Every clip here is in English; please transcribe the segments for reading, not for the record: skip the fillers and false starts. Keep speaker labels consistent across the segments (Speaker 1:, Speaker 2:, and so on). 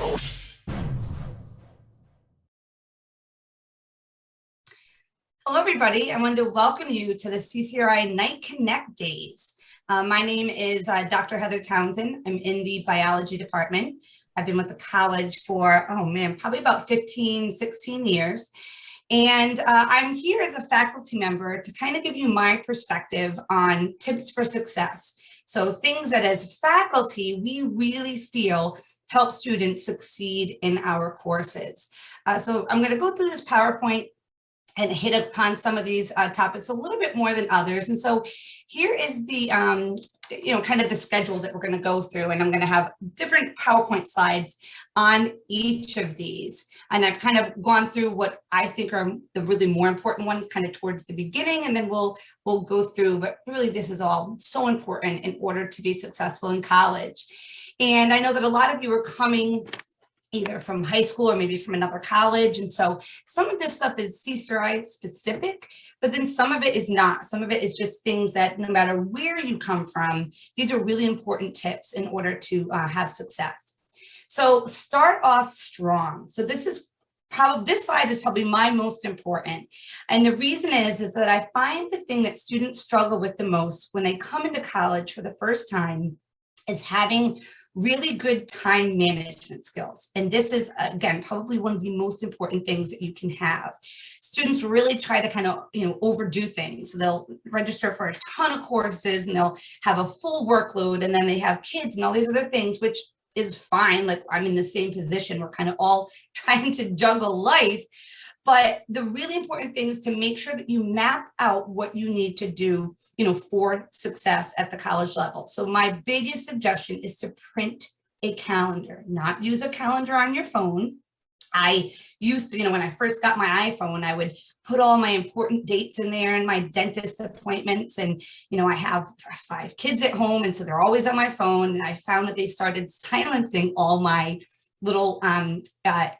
Speaker 1: Hello, everybody. I wanted to welcome you to the CCRI Night Connect Days. My name is Dr. Heather Townsend. I'm in the biology department. I've been with the college for, probably about 15, 16 years. And I'm here as a faculty member to kind of give you my perspective on tips for success. So things that as faculty, we really feel help students succeed in our courses. So I'm going to go through this PowerPoint and hit upon some of these topics a little bit more than others. And so here is the, kind of the schedule that we're going to go through. And I'm going to have different PowerPoint slides on each of these. And I've kind of gone through what I think are the really more important ones kind of towards the beginning, and then we'll go through, but really this is all so important in order to be successful in college. And I know that a lot of you are coming either from high school or maybe from another college. And so some of this stuff is CCRI specific, but then some of it is not. Some of it is just things that no matter where you come from, these are really important tips in order to have success. So start off strong. So this slide is probably my most important. And the reason is that I find the thing that students struggle with the most when they come into college for the first time is having really good time management skills. And this is, again, probably one of the most important things that you can have. Students really try to kind of, overdo things. They'll register for a ton of courses and they'll have a full workload, and then they have kids and all these other things, which is fine. Like, I'm in the same position. We're kind of all trying to juggle life. But the really important thing is to make sure that you map out what you need to do, for success at the college level. So my biggest suggestion is to print a calendar, not use a calendar on your phone. I used to, when I first got my iPhone, I would put all my important dates in there and my dentist appointments. And, I have 5 kids at home, and so they're always on my phone. And I found that they started silencing all my little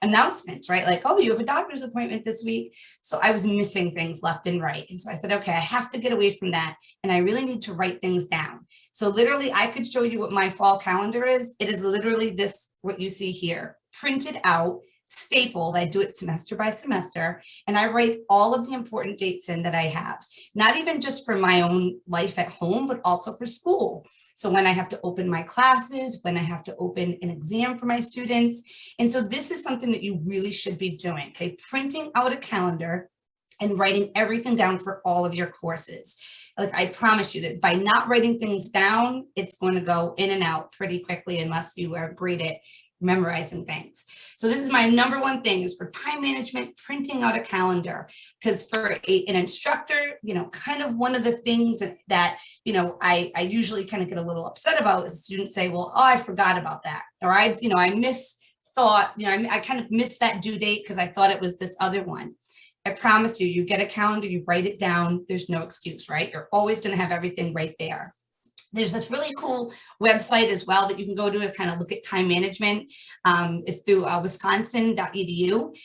Speaker 1: announcements, right? Like, oh, you have a doctor's appointment this week. So I was missing things left and right. And so I said, okay, I have to get away from that. And I really need to write things down. So literally I could show you what my fall calendar is. It is literally this, what you see here, printed out, stapled. I do it semester by semester, and I write all of the important dates in that I have, not even just for my own life at home, but also for school. So when I have to open my classes, when I have to open an exam for my students. And so this is something that you really should be doing, okay? Printing out a calendar and writing everything down for all of your courses. Like, I promise you that by not writing things down, it's going to go in and out pretty quickly unless you are great at memorizing things. So this is my number one thing, is for time management, printing out a calendar. Because for an instructor, kind of one of the things that, I usually kind of get a little upset about is students say, well, oh, I forgot about that. Or I misthought, I kind of missed that due date because I thought it was this other one. I promise you, you get a calendar, you write it down, there's no excuse, right? You're always going to have everything right there. There's this really cool website as well that you can go to kind of look at time management. It's through wisconsin.edu.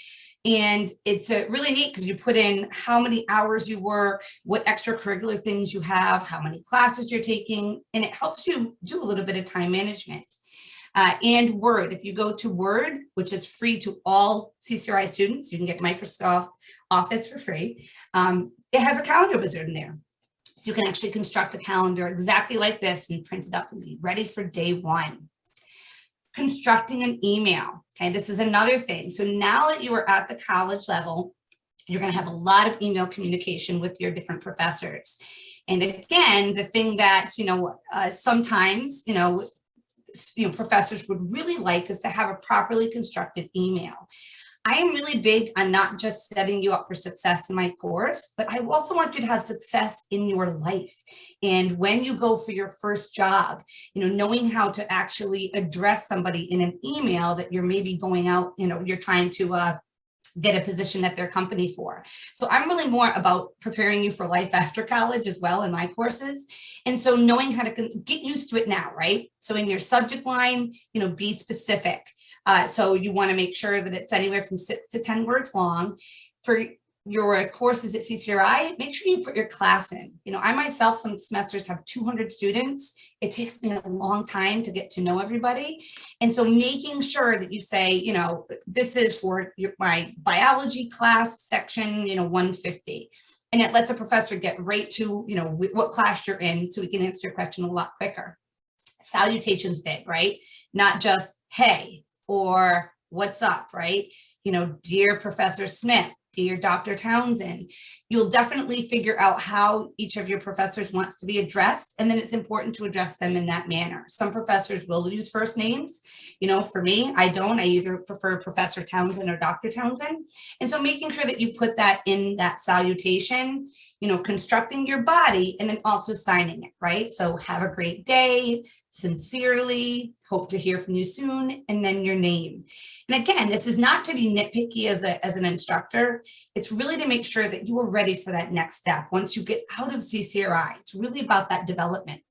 Speaker 1: And it's really neat because you put in how many hours you work, what extracurricular things you have, how many classes you're taking, and it helps you do a little bit of time management. And Word, if you go to Word, which is free to all CCRI students, you can get Microsoft Office for free. It has a calendar wizard in there. So you can actually construct a calendar exactly like this and print it up and be ready for day one. Constructing an email. Okay, this is another thing. So now that you are at the college level, you're going to have a lot of email communication with your different professors. And again, the thing that, sometimes, professors would really like is to have a properly constructed email. I am really big on not just setting you up for success in my course, but I also want you to have success in your life. And when you go for your first job, knowing how to actually address somebody in an email that you're maybe going out, you're trying to get a position at their company for. So I'm really more about preparing you for life after college as well in my courses. And so knowing how to get used to it now, right? So in your subject line, be specific. So you want to make sure that it's anywhere from 6 to 10 words long. For your courses at CCRI, make sure you put your class in. You know, I myself, some semesters have 200 students. It takes me a long time to get to know everybody. And so making sure that you say, you know, this is for my biology class section, you know, 150. And it lets a professor get right to, you know, what class you're in so we can answer your question a lot quicker. Salutation's big, right? Not just, hey, or what's up, right? You know, dear Professor Smith, dear Dr. Townsend. You'll definitely figure out how each of your professors wants to be addressed, and then it's important to address them in that manner. Some professors will use first names. You know, for me, I don't. I either prefer Professor Townsend or Dr. Townsend. And so making sure that you put that in that salutation, you know, constructing your body, and then also signing it, right? So have a great day, sincerely, hope to hear from you soon, and then your name. And again, this is not to be nitpicky as an instructor. It's really to make sure that you are ready for that next step. Once you get out of CCRI, it's really about that development.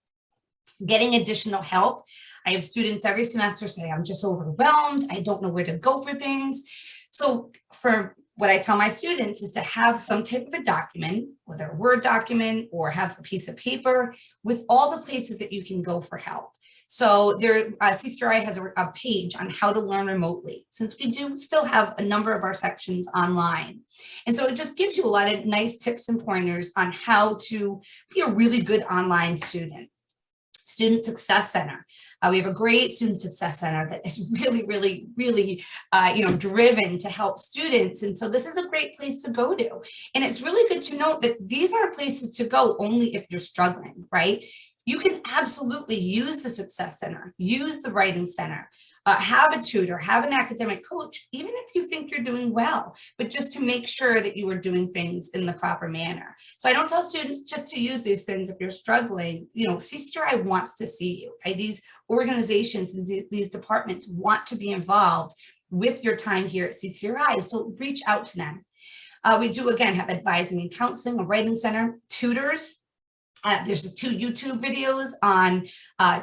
Speaker 1: Getting additional help. I have students every semester say, I'm just overwhelmed. I don't know where to go for things. So for what I tell my students is to have some type of a document, whether a Word document or have a piece of paper with all the places that you can go for help. So there, CCRI has a page on how to learn remotely, since we do still have a number of our sections online. And so it just gives you a lot of nice tips and pointers on how to be a really good online student. Student Success Center. We have a great Student Success Center that is really driven to help students. And so this is a great place to go to. And it's really good to note that these are places to go only if you're struggling, right? You can absolutely use the Success Center, use the Writing Center, have a tutor, have an academic coach, even if you think you're doing well, but just to make sure that you are doing things in the proper manner. So I don't tell students just to use these things if you're struggling. You know, CCRI wants to see you, right? These organizations and these departments want to be involved with your time here at CCRI, so reach out to them. We do, again, have advising and counseling, a Writing Center, tutors. There's 2 YouTube videos on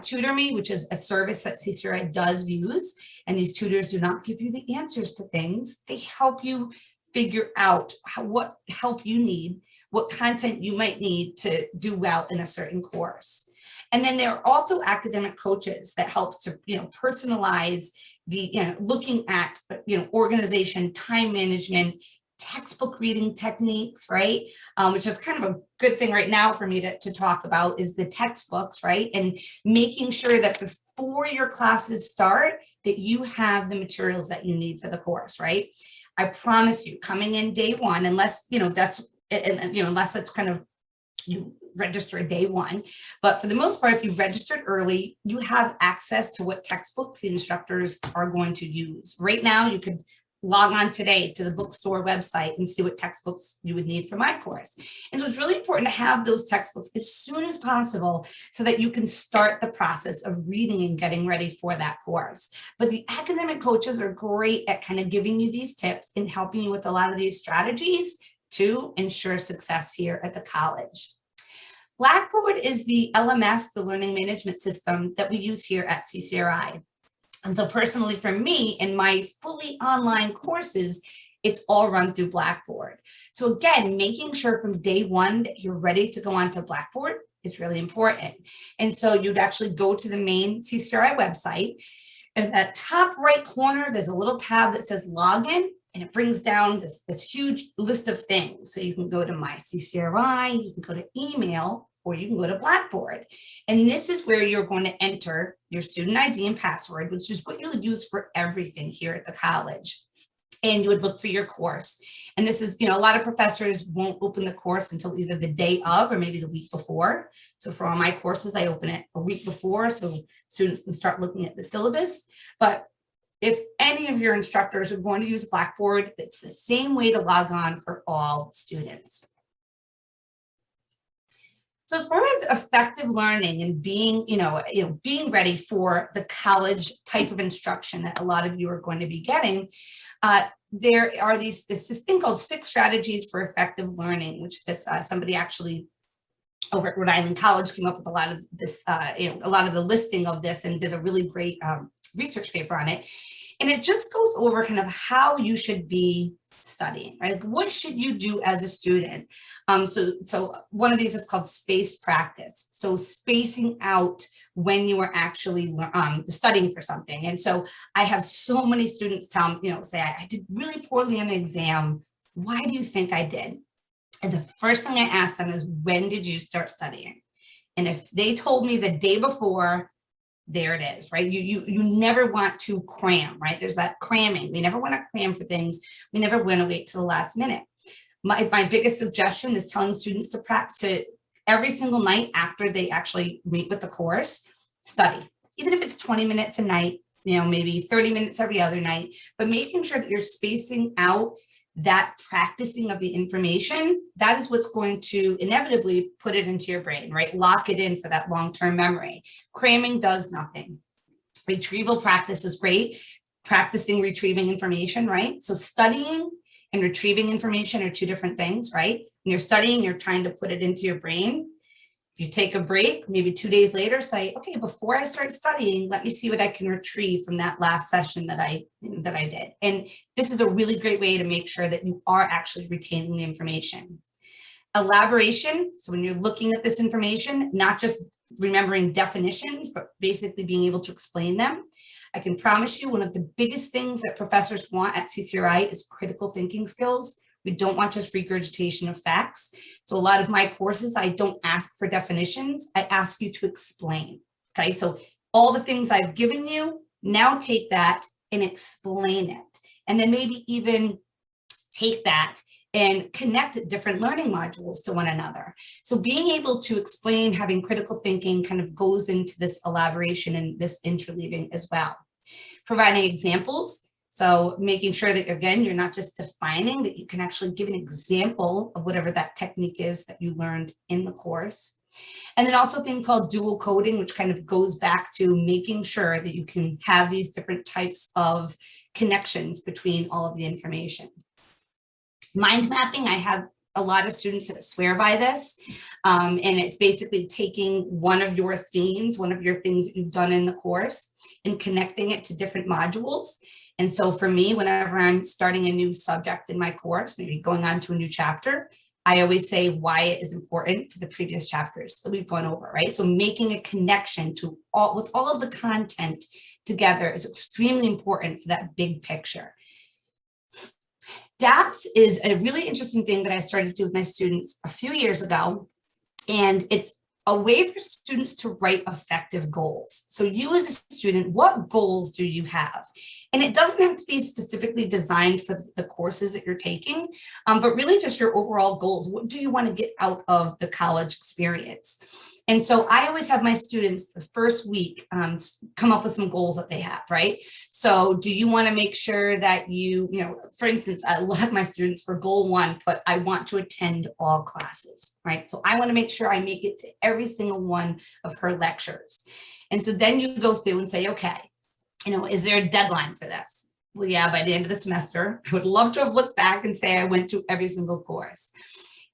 Speaker 1: Tutor Me, which is a service that CCRI does use. And these tutors do not give you the answers to things. They help you figure out what help you need, what content you might need to do well in a certain course. And then there are also academic coaches that helps to, you know, personalize the, you know, looking at, you know, organization, time management, textbook reading techniques, right? Which is kind of a good thing right now for me to talk about is the textbooks, right? And making sure that before your classes start, that you have the materials that you need for the course, right? I promise you, coming in day one, unless, you know, that's, you know, unless it's kind of, you register day one, but for the most part, if you registered early, you have access to what textbooks the instructors are going to use. Right now, you could log on today to the bookstore website and see what textbooks you would need for my course. And so it's really important to have those textbooks as soon as possible so that you can start the process of reading and getting ready for that course. But the academic coaches are great at kind of giving you these tips and helping you with a lot of these strategies to ensure success here at the college. Blackboard is the LMS, the learning management system that we use here at CCRI. And so personally for me, in my fully online courses, it's all run through Blackboard. So again, making sure from day one that you're ready to go onto Blackboard is really important. And so you'd actually go to the main CCRI website, and in that top right corner, there's a little tab that says login, and it brings down this huge list of things. So you can go to my CCRI, you can go to email, or you can go to Blackboard. And this is where you're going to enter your student ID and password, which is what you'll use for everything here at the college. And you would look for your course. And this is, you know, a lot of professors won't open the course until either the day of or maybe the week before. So for all my courses, I open it a week before so students can start looking at the syllabus. But if any of your instructors are going to use Blackboard, it's the same way to log on for all students. So as far as effective learning and being, being ready for the college type of instruction that a lot of you are going to be getting, there are this thing called 6 strategies for effective learning, which somebody actually over at Rhode Island College came up with a lot of this, a lot of the listing of this and did a really great research paper on it. And it just goes over kind of how you should be studying, right? Like, what should you do as a student? So one of these is called spaced practice. So spacing out when you are actually studying for something. And so I have so many students say, I did really poorly on the exam. Why do you think I did? And the first thing I ask them is, when did you start studying? And if they told me the day before, there it is, right? You never want to cram, right? There's that cramming. We never want to cram for things. We never want to wait till the last minute. My biggest suggestion is telling students to practice every single night after they actually meet with the course, study. Even if it's 20 minutes a night, maybe 30 minutes every other night, but making sure that you're spacing out that practicing of the information. That is what's going to inevitably put it into your brain, right? Lock it in for that long-term memory. Cramming does nothing. Retrieval practice is great. Practicing retrieving information, right? So studying and retrieving information are two different things, right? When you're studying, you're trying to put it into your brain. If you take a break, maybe 2 days later, say, okay, before I start studying, let me see what I can retrieve from that last session that I did. And this is a really great way to make sure that you are actually retaining the information. Elaboration, so when you're looking at this information, not just remembering definitions, but basically being able to explain them. I can promise you one of the biggest things that professors want at CCRI is critical thinking skills. We don't want just regurgitation of facts. So a lot of my courses, I don't ask for definitions. I ask you to explain, okay? So all the things I've given you, now take that and explain it. And then maybe even take that and connect different learning modules to one another. So being able to explain, having critical thinking kind of goes into this elaboration and this interleaving as well. Providing examples. So making sure that, again, you're not just defining, that you can actually give an example of whatever that technique is that you learned in the course. And then also a thing called dual coding, which kind of goes back to making sure that you can have these different types of connections between all of the information. Mind mapping, I have a lot of students that swear by this, and it's basically taking one of your themes, one of your things that you've done in the course, and connecting it to different modules. And so for me, whenever I'm starting a new subject in my course, maybe going on to a new chapter, I always say why it is important to the previous chapters that we've gone over, right? So making a connection to with all of the content together is extremely important for that big picture. DAPS is a really interesting thing that I started to do with my students a few years ago, and it's a way for students to write effective goals. So you as a student, what goals do you have? And it doesn't have to be specifically designed for the courses that you're taking, but really just your overall goals. What do you want to get out of the college experience? And so I always have my students the first week come up with some goals that they have, right? So do you want to make sure that for instance, a lot of my students for goal 1 put, I want to attend all classes, right? So I want to make sure I make it to every single one of her lectures. And so then you go through and say, okay, is there a deadline for this? Well, yeah, by the end of the semester, I would love to have looked back and say I went to every single course.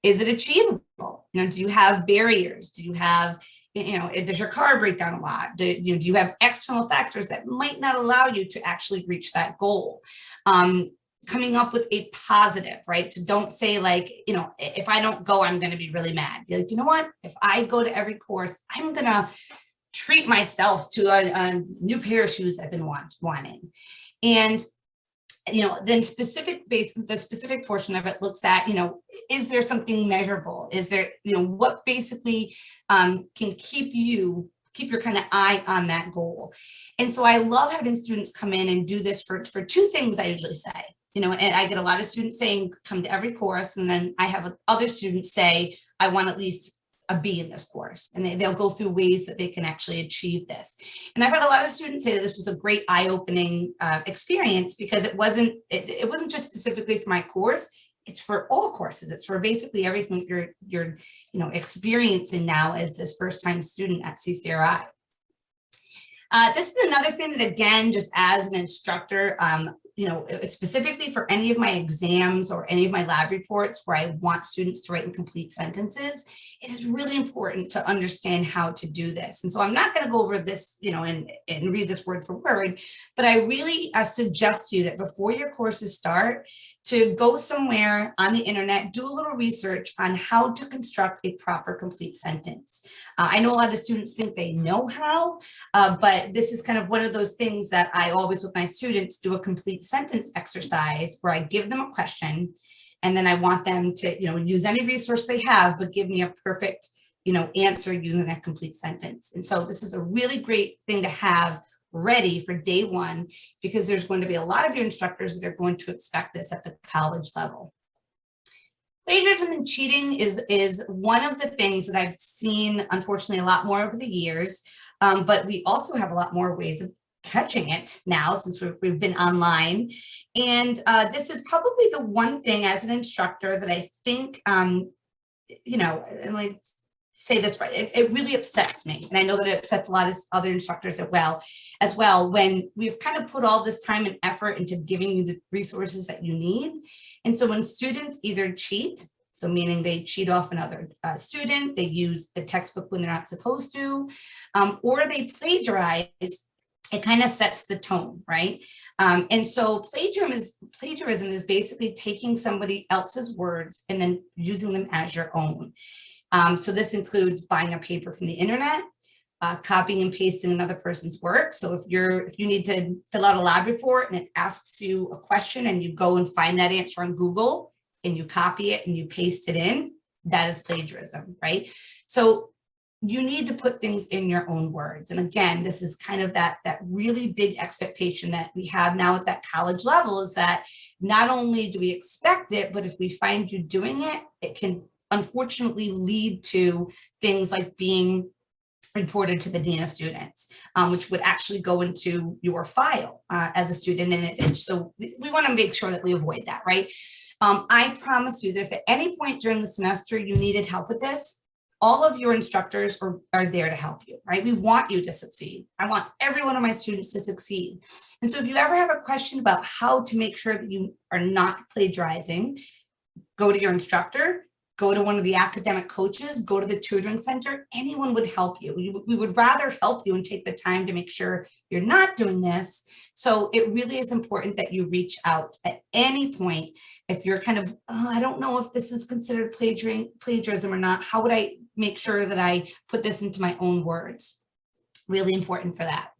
Speaker 1: Is it achievable? Do you have barriers? Do you have, does your car break down a lot? Do you have external factors that might not allow you to actually reach that goal? Coming up with a positive, right? So don't say like, if I don't go, I'm going to be really mad. You're like, you know what? If I go to every course, I'm going to treat myself to a new pair of shoes I've been wanting. And then the specific portion of it looks at, is there something measurable? Is there, what basically can keep your kind of eye on that goal? And so I love having students come in and do this for 2 things I usually say, and I get a lot of students saying, come to every course. And then I have other students say, I want at least a B in this course, and they'll go through ways that they can actually achieve this. And I've had a lot of students say that this was a great eye-opening experience, because it wasn't just specifically for my course. It's for all courses. It's for basically everything you're experiencing now as this first-time student at CCRI. This is another thing that, again, just as an instructor, specifically for any of my exams or any of my lab reports where I want students to write in complete sentences, it is really important to understand how to do this. And so I'm not going to go over this, and read this word for word, but I really suggest to you that before your courses start, to go somewhere on the internet, do a little research on how to construct a proper complete sentence. I know a lot of students think they know how, but this is kind of one of those things that I always, with my students, do a complete sentence exercise where I give them a question, and then I want them to, use any resource they have, but give me a perfect, answer using that complete sentence. And so this is a really great thing to have ready for day one, because there's going to be a lot of your instructors that are going to expect this at the college level. Plagiarism and cheating is one of the things that I've seen, unfortunately, a lot more over the years, but we also have a lot more ways of catching it now since we've been online. And this is probably the one thing as an instructor that I think, and I say this right, it really upsets me. And I know that it upsets a lot of other instructors as well, when we've kind of put all this time and effort into giving you the resources that you need. And so when students either cheat, so meaning they cheat off another student, they use the textbook when they're not supposed to, or they plagiarize, it kind of sets the tone, right? And so plagiarism is basically taking somebody else's words and then using them as your own. So this includes buying a paper from the internet, copying and pasting another person's work. So if you need to fill out a lab report and it asks you a question and you go and find that answer on Google and you copy it and you paste it in, that is plagiarism, right? So you need to put things in your own words. And again, this is kind of that really big expectation that we have now at that college level, is that not only do we expect it, but if we find you doing it, it can unfortunately lead to things like being reported to the dean of students, which would actually go into your file as a student. And so we want to make sure that we avoid that, right? I promise you that if at any point during the semester you needed help with this, all of your instructors are there to help you, right? We want you to succeed. I want every one of my students to succeed. And so if you ever have a question about how to make sure that you are not plagiarizing, go to your instructor, go to one of the academic coaches, go to the tutoring center. Anyone would help you. We would rather help you and take the time to make sure you're not doing this. So it really is important that you reach out at any point. If you're kind of, I don't know if this is considered plagiarism or not, how would I make sure that I put this into my own words? Really important for that.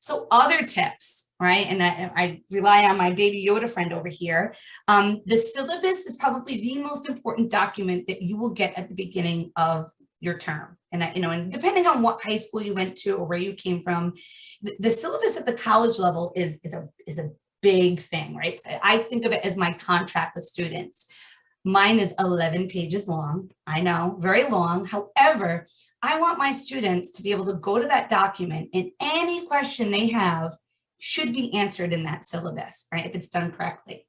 Speaker 1: So other tips, right? And I rely on my baby Yoda friend over here. The syllabus is probably the most important document that you will get at the beginning of your term. And and depending on what high school you went to or where you came from, the syllabus at the college level is a big thing, right? I think of it as my contract with students. Mine is 11 pages long. I know, very long. However, I want my students to be able to go to that document, and any question they have should be answered in that syllabus, right? If it's done correctly.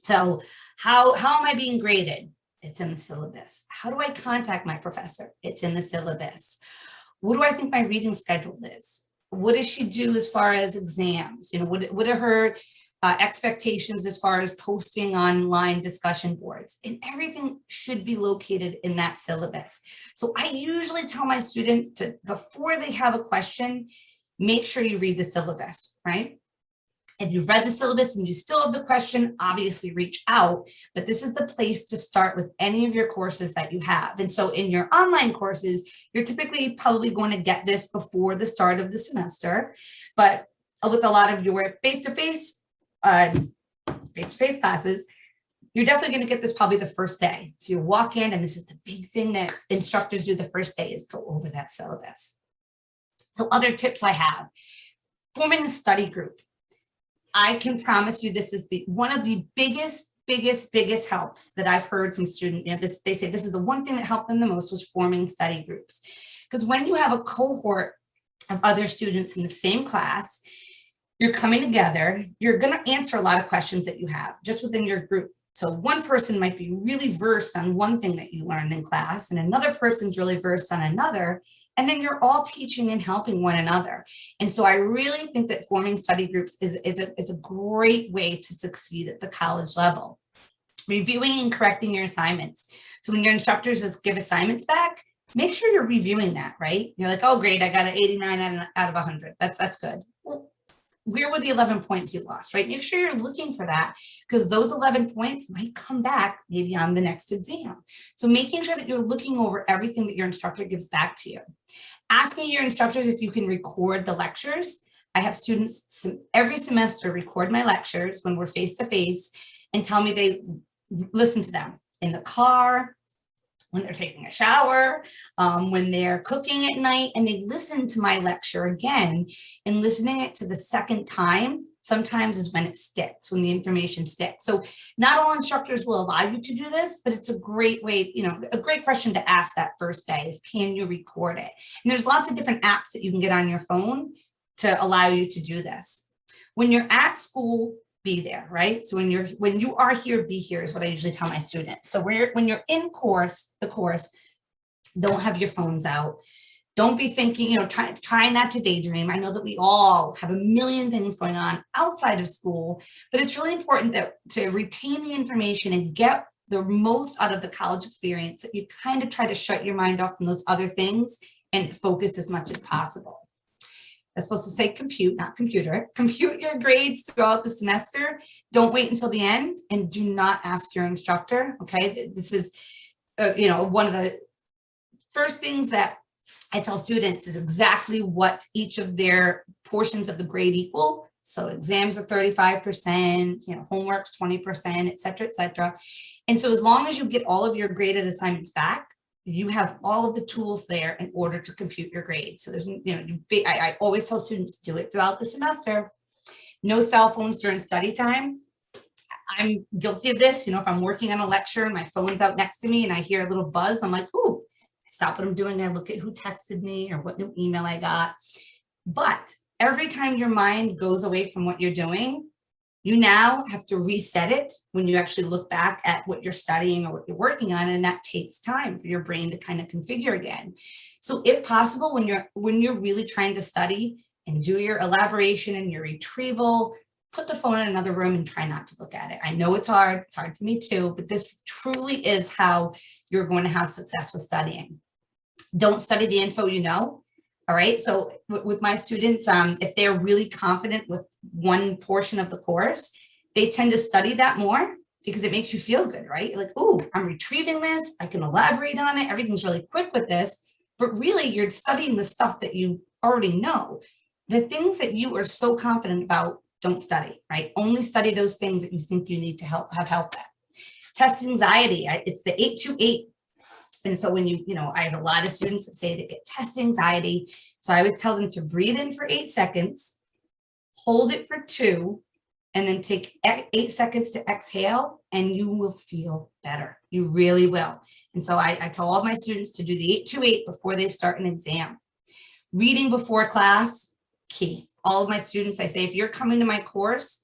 Speaker 1: So how am I being graded? It's in the syllabus. How do I contact my professor? It's in the syllabus. What do I think my reading schedule is? What does she do as far as exams? What are her expectations as far as posting online discussion boards? And everything should be located in that syllabus. So I usually tell my students to, before they have a question, make sure you read the syllabus, right? If you've read the syllabus and you still have the question, obviously reach out, but this is the place to start with any of your courses that you have. And so in your online courses, you're typically probably going to get this before the start of the semester, but with a lot of your face-to-face classes, you're definitely going to get this probably the first day. So you walk in, and this is the big thing that instructors do the first day, is go over that syllabus. So other tips I have: forming a study group. I can promise you this is one of the biggest helps that I've heard from students. They say this is the one thing that helped them the most, was forming study groups. Because when you have a cohort of other students in the same class, you're coming together, you're going to answer a lot of questions that you have just within your group. So one person might be really versed on one thing that you learned in class, and another person's really versed on another, and then you're all teaching and helping one another. And so I really think that forming study groups is a great way to succeed at the college level. Reviewing and correcting your assignments. So when your instructors just give assignments back, make sure you're reviewing that, right? You're like, oh, great, I got an 89 out of 100. That's good. Well, where were the 11 points you lost, right? Make sure you're looking for that, because those 11 points might come back maybe on the next exam. So making sure that you're looking over everything that your instructor gives back to you. Asking your instructors if you can record the lectures. I have students every semester record my lectures when we're face-to-face and tell me they listen to them in the car, when they're taking a shower, when they're cooking at night, and they listen to my lecture again. And listening it to the second time sometimes is when it sticks, when the information sticks. So not all instructors will allow you to do this, but it's a great way, a great question to ask that first day is, can you record it? And there's lots of different apps that you can get on your phone to allow you to do this. When you're at school, be there, right? So when you are here, be here is what I usually tell my students. So when you're in the course, don't have your phones out. Don't be thinking, try not to daydream. I know that we all have a million things going on outside of school, but it's really important that to retain the information and get the most out of the college experience, that you kind of try to shut your mind off from those other things and focus as much as possible. I'm supposed to say compute, not computer. Compute your grades throughout the semester. Don't wait until the end, and do not ask your instructor, okay? This is, one of the first things that I tell students is exactly what each of their portions of the grade equal. So exams are 35%, homework's 20%, et cetera, et cetera. And so as long as you get all of your graded assignments back, you have all of the tools there in order to compute your grade. So there's, I always tell students, do it throughout the semester. No cell phones during study time. I'm guilty of this. If I'm working on a lecture and my phone's out next to me and I hear a little buzz, I'm like, ooh, I stop what I'm doing. I look at who texted me or what new email I got. But every time your mind goes away from what you're doing, you now have to reset it when you actually look back at what you're studying or what you're working on, and that takes time for your brain to kind of configure again. So if possible, when you're really trying to study and do your elaboration and your retrieval, put the phone in another room and try not to look at it. I know it's hard for me too, but this truly is how you're going to have success with studying. Don't study the info you know. All right, so with my students, if they're really confident with one portion of the course, they tend to study that more because it makes you feel good, right? You're like, oh, I'm retrieving this, I can elaborate on it, everything's really quick with this, but really you're studying the stuff that you already know. The things that you are so confident about, don't study, right? Only study those things that you think you need to have help with. Test anxiety, it's the 828. And so when I have a lot of students that say they get test anxiety. So I always tell them to breathe in for 8 seconds, hold it for 2, and then take 8 seconds to exhale, and you will feel better. You really will. And so I tell all of my students to do the 828 before they start an exam. Reading before class, key. All of my students, I say, if you're coming to my class,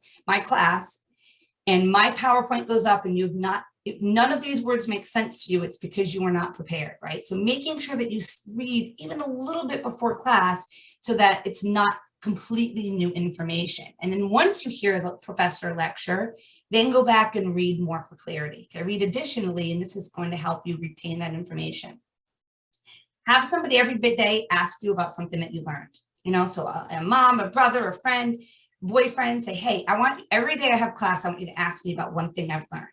Speaker 1: and my PowerPoint goes up and none of these words make sense to you, it's because you were not prepared, right? So making sure that you read even a little bit before class so that it's not completely new information. And then once you hear the professor lecture, then go back and read more for clarity. Read additionally, and this is going to help you retain that information. Have somebody every day ask you about something that you learned. So a mom, a brother, a friend, boyfriend, say, hey, every day I have class, I want you to ask me about one thing I've learned.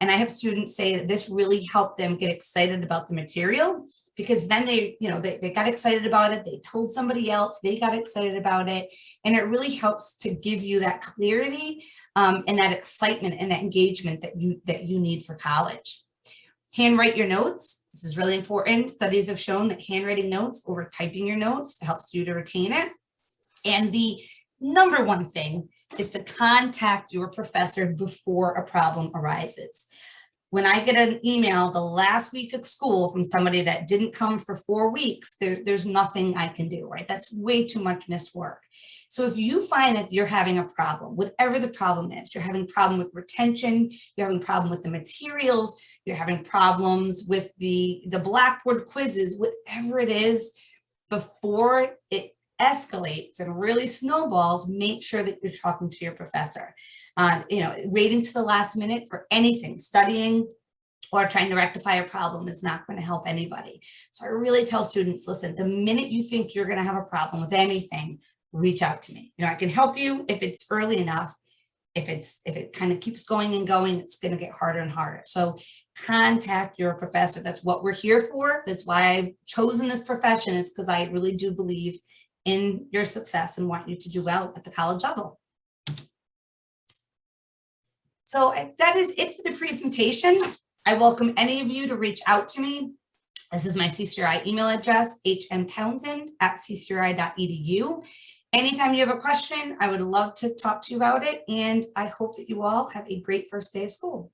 Speaker 1: And I have students say that this really helped them get excited about the material, because then they got excited about it. They told somebody else, they got excited about it. And it really helps to give you that clarity and that excitement and that engagement that you need for college. Handwrite your notes. This is really important. Studies have shown that handwriting notes over typing your notes helps you to retain it. And the number one thing is to contact your professor before a problem arises. When I get an email the last week of school from somebody that didn't come for 4 weeks, there's nothing I can do, right? That's way too much missed work. So if you find that you're having a problem, whatever the problem is, you're having a problem with retention, you're having a problem with the materials, you're having problems with the Blackboard quizzes, whatever it is, before it escalates and really snowballs, make sure that you're talking to your professor. Waiting to the last minute for anything, studying or trying to rectify a problem is not going to help anybody. So I really tell students, listen, the minute you think you're going to have a problem with anything, reach out to me. I can help you if it's early enough. If it kind of keeps going and going, it's going to get harder and harder. So contact your professor. That's what we're here for. That's why I've chosen this profession, is because I really do believe in your success and want you to do well at the college level. So that is it for the presentation. I welcome any of you to reach out to me. This is my CCRI email address, hmtownsend@ccri.edu. Anytime you have a question, I would love to talk to you about it. And I hope that you all have a great first day of school.